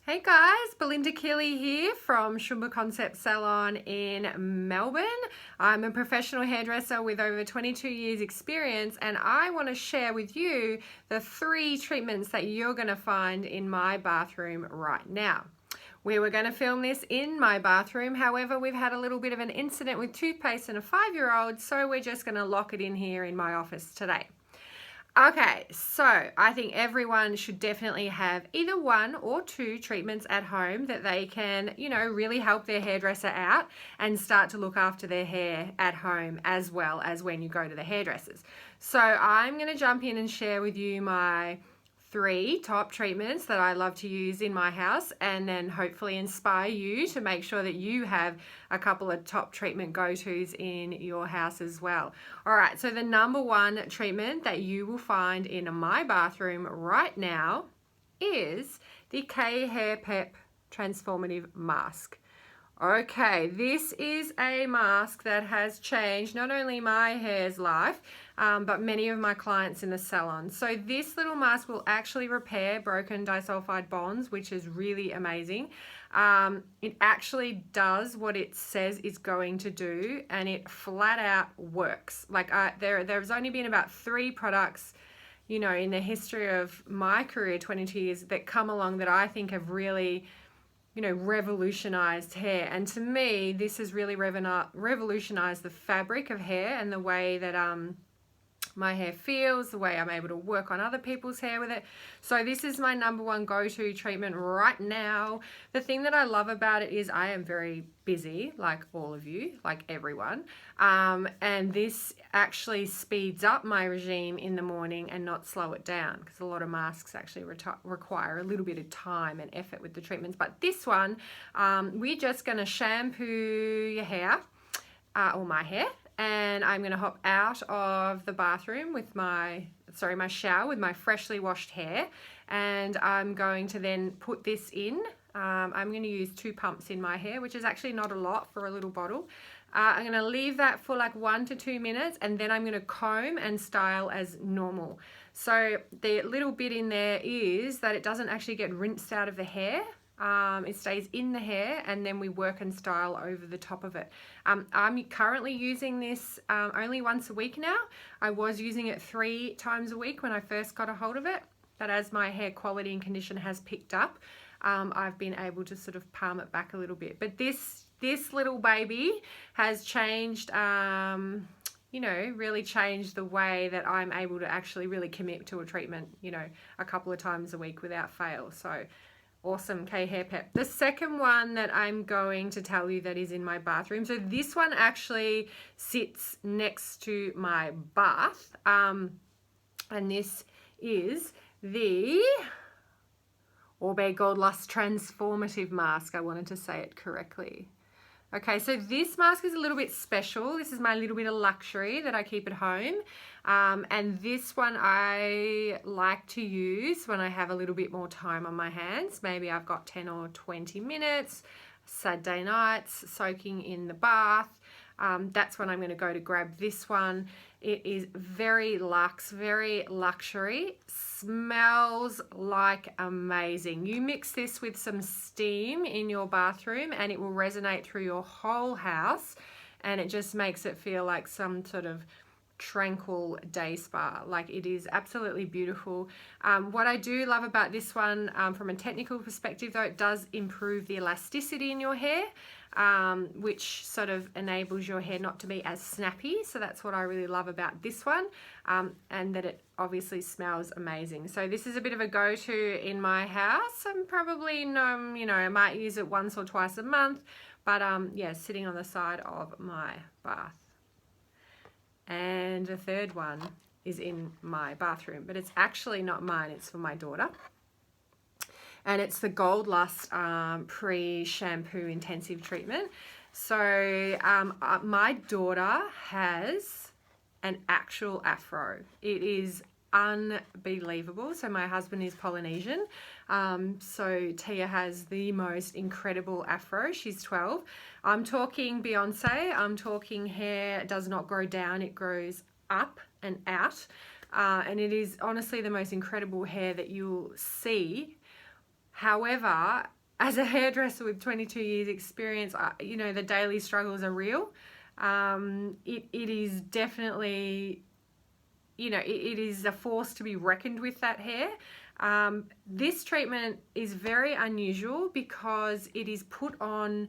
Hey guys, Belinda Keeley here from Chumba Concept Salon in Melbourne. I'm a professional hairdresser with over 22 years experience, and I want to share with you the 3 treatments that you're going to find in my bathroom right now. We were going to film this in my bathroom, however we've had a little bit of an incident with toothpaste and a 5-year-old, so we're just going to lock it in here in my office today. Okay, so I think everyone should definitely have either 1 or 2 treatments at home that they can, really help their hairdresser out and start to look after their hair at home as well as when you go to the hairdressers. So I'm going to jump in and share with you my 3 top treatments that I love to use in my house, and then hopefully inspire you to make sure that you have a couple of top treatment go-tos in your house as well. All right, so the number 1 treatment that you will find in my bathroom right now is the Khairpep Transformative Mask. Okay, this is a mask that has changed not only my hair's life, but many of my clients in the salon. So this little mask will actually repair broken disulphide bonds, which is really amazing. It actually does what it says it's going to do, and it flat out works. Like there's only been about 3 products, in the history of my career, 22 years, that come along that I think have really revolutionized hair. And to me, this has really revolutionized the fabric of hair and the way that my hair feels, the way I'm able to work on other people's hair with it. So this is my number 1 go-to treatment right now. The thing that I love about it is I am very busy, like all of you, like everyone. And this actually speeds up my regime in the morning and not slow it down, because a lot of masks actually require a little bit of time and effort with the treatments. But this one, we're just going to shampoo your hair, or my hair, and I'm going to hop out of the bathroom with my shower with my freshly washed hair, and I'm going to then put this in. I'm going to use 2 pumps in my hair, which is actually not a lot for a little bottle. I'm going to leave that for like 1 to 2 minutes, and then I'm going to comb and style as normal. So the little bit in there is that it doesn't actually get rinsed out of the hair. It stays in the hair, and then we work and style over the top of it. I'm currently using this only once a week now. I was using it 3 times a week when I first got a hold of it, but as my hair quality and condition has picked up, I've been able to sort of palm it back a little bit. But this little baby has changed, really changed the way that I'm able to actually really commit to a treatment, a couple of times a week without fail. So awesome, Khairpep. The second one that I'm going to tell you that is in my bathroom. So this one actually sits next to my bath. And this is the Orbie Gold Lust Transformative Mask. I wanted to say it correctly. Okay, so this mask is a little bit special. This is my little bit of luxury that I keep at home. And this one I like to use when I have a little bit more time on my hands. Maybe I've got 10 or 20 minutes, Saturday nights, soaking in the bath. That's when I'm going to go to grab this one. It is very luxe, very luxury, smells like amazing. You mix this with some steam in your bathroom and it will resonate through your whole house, and it just makes it feel like some sort of tranquil day spa. Like, it is absolutely beautiful. What I do love about this one, from a technical perspective though, it does improve the elasticity in your hair, which sort of enables your hair not to be as snappy. So that's what I really love about this one, and that it obviously smells amazing. So this is a bit of a go-to in my house. I'm probably, I might use it once or twice a month, but yeah, sitting on the side of my bath. And the third one is in my bathroom, but it's actually not mine, it's for my daughter. And it's the Gold Lust Pre-Shampoo Intensive Treatment. So my daughter has an actual afro. It is unbelievable. So my husband is Polynesian. So Tia has the most incredible afro. She's 12. I'm talking Beyonce. I'm talking hair does not grow down. It grows up and out. And it is honestly the most incredible hair that you'll see. However, as a hairdresser with 22 years experience, you know, the daily struggles are real. It is definitely, you know, it is a force to be reckoned with, that hair. This treatment is very unusual because it is put on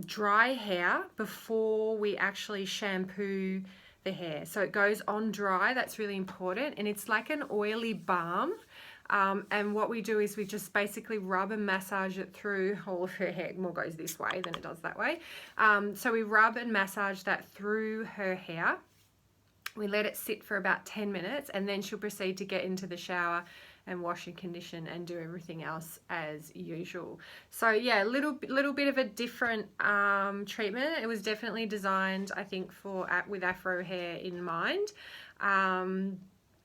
dry hair before we actually shampoo the hair. So it goes on dry, that's really important, and it's like an oily balm. And what we do is we just basically rub and massage it through all of her hair. More goes this way than it does that way. So we rub and massage that through her hair. We let it sit for about 10 minutes, and then she'll proceed to get into the shower and wash and condition and do everything else as usual. So yeah, little bit of a different treatment. It was definitely designed, I think, for with afro hair in mind.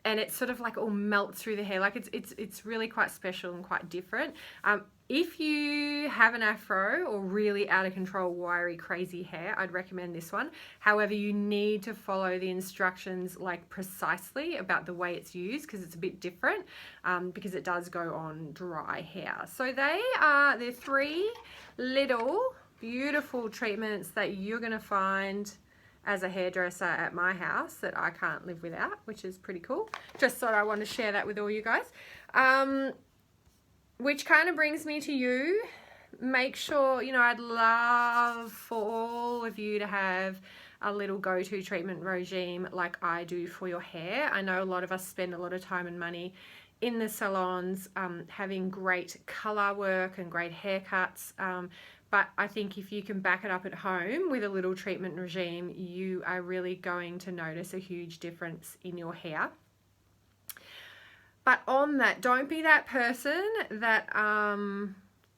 And it sort of like all melts through the hair. Like it's really quite special and quite different. If you have an afro or really out of control, wiry, crazy hair, I'd recommend this one. However, you need to follow the instructions like precisely about the way it's used, because it's a bit different, because it does go on dry hair. So they're 3 little beautiful treatments that you're going to find as a hairdresser at my house that I can't live without, which is pretty cool. Just thought I want to share that with all you guys. Which kind of brings me to you. Make sure, you know, I'd love for all of you to have a little go-to treatment regime like I do for your hair. I know a lot of us spend a lot of time and money in the salons having great color work and great haircuts. But I think if you can back it up at home with a little treatment regime, you are really going to notice a huge difference in your hair. But on that, don't be that person that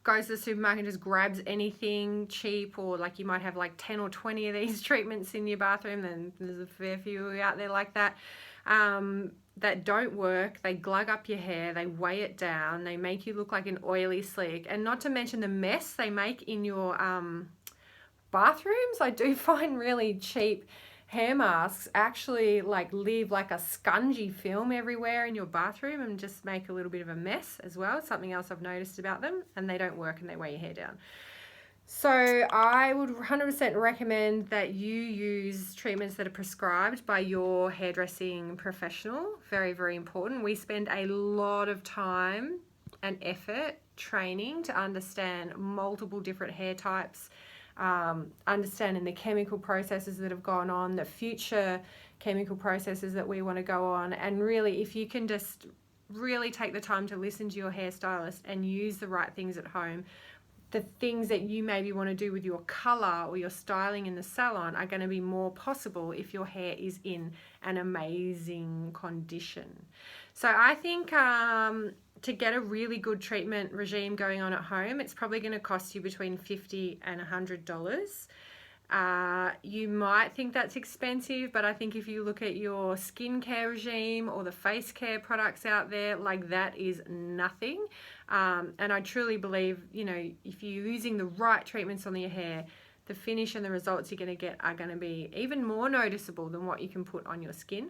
goes to the supermarket and just grabs anything cheap, or like you might have like 10 or 20 of these treatments in your bathroom. And there's a fair few out there like that. That don't work. They glug up your hair, they weigh it down, they make you look like an oily slick, and not to mention the mess they make in your bathrooms. I do find really cheap hair masks actually like leave like a spongy film everywhere in your bathroom and just make a little bit of a mess as well. Something else I've noticed about them, and they don't work and they weigh your hair down. So I would 100% recommend that you use treatments that are prescribed by your hairdressing professional. Very, very important. We spend a lot of time and effort training to understand multiple different hair types, understanding the chemical processes that have gone on, the future chemical processes that we want to go on. And really, if you can just really take the time to listen to your hairstylist and use the right things at home, the things that you maybe want to do with your color or your styling in the salon are going to be more possible if your hair is in an amazing condition. So I think to get a really good treatment regime going on at home, it's probably going to cost you between $50 and $100. You might think that's expensive, but I think if you look at your skincare regime or the face care products out there, like that is nothing. And I truly believe, you know, if you're using the right treatments on your hair, the finish and the results you're going to get are going to be even more noticeable than what you can put on your skin.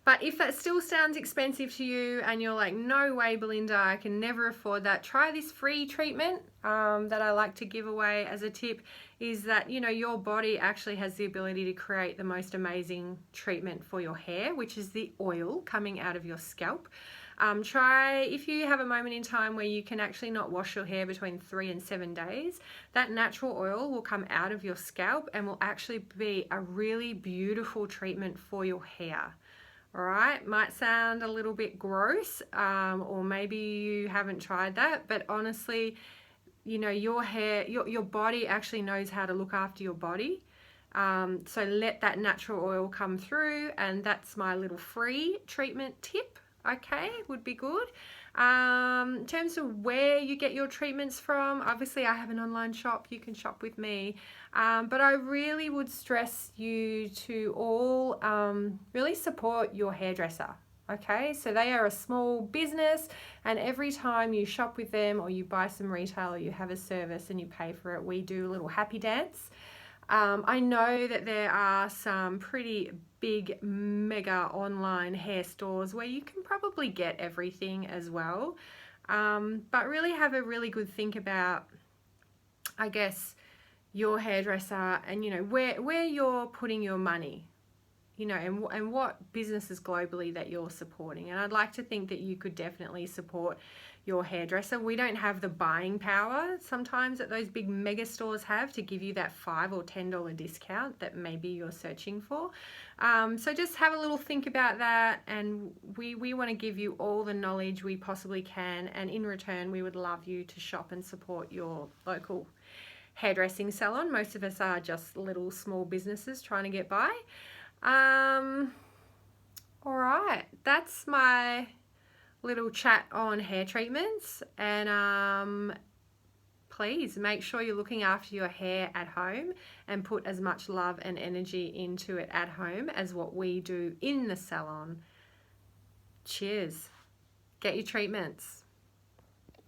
But if that still sounds expensive to you and you're like, no way, Belinda, I can never afford that, try this free treatment that I like to give away as a tip. Is that, you know, your body actually has the ability to create the most amazing treatment for your hair, which is the oil coming out of your scalp. Try, if you have a moment in time where you can actually not wash your hair between 3 and 7 days, that natural oil will come out of your scalp and will actually be a really beautiful treatment for your hair. All right, might sound a little bit gross, or maybe you haven't tried that, but honestly, you know, your hair, your body actually knows how to look after your body. So let that natural oil come through, and that's my little free treatment tip. Okay, would be good. In terms of where you get your treatments from, obviously I have an online shop, you can shop with me, but I really would stress you to all really support your hairdresser. Okay, so they are a small business, and every time you shop with them or you buy some retail or you have a service and you pay for it, we do a little happy dance. I know that there are some pretty big mega online hair stores where you can probably get everything as well. But really have a really good think about, I guess, your hairdresser and, you know, where you're putting your money, you know, and what businesses globally that you're supporting. And I'd like to think that you could definitely support your hairdresser. We don't have the buying power sometimes that those big mega stores have to give you that $5 or $10 discount that maybe you're searching for. So just have a little think about that, and we want to give you all the knowledge we possibly can, and in return we would love you to shop and support your local hairdressing salon. Most of us are just little small businesses trying to get by. All right, that's my little chat on hair treatments, and please make sure you're looking after your hair at home and put as much love and energy into it at home as what we do in the salon. Cheers. Get your treatments.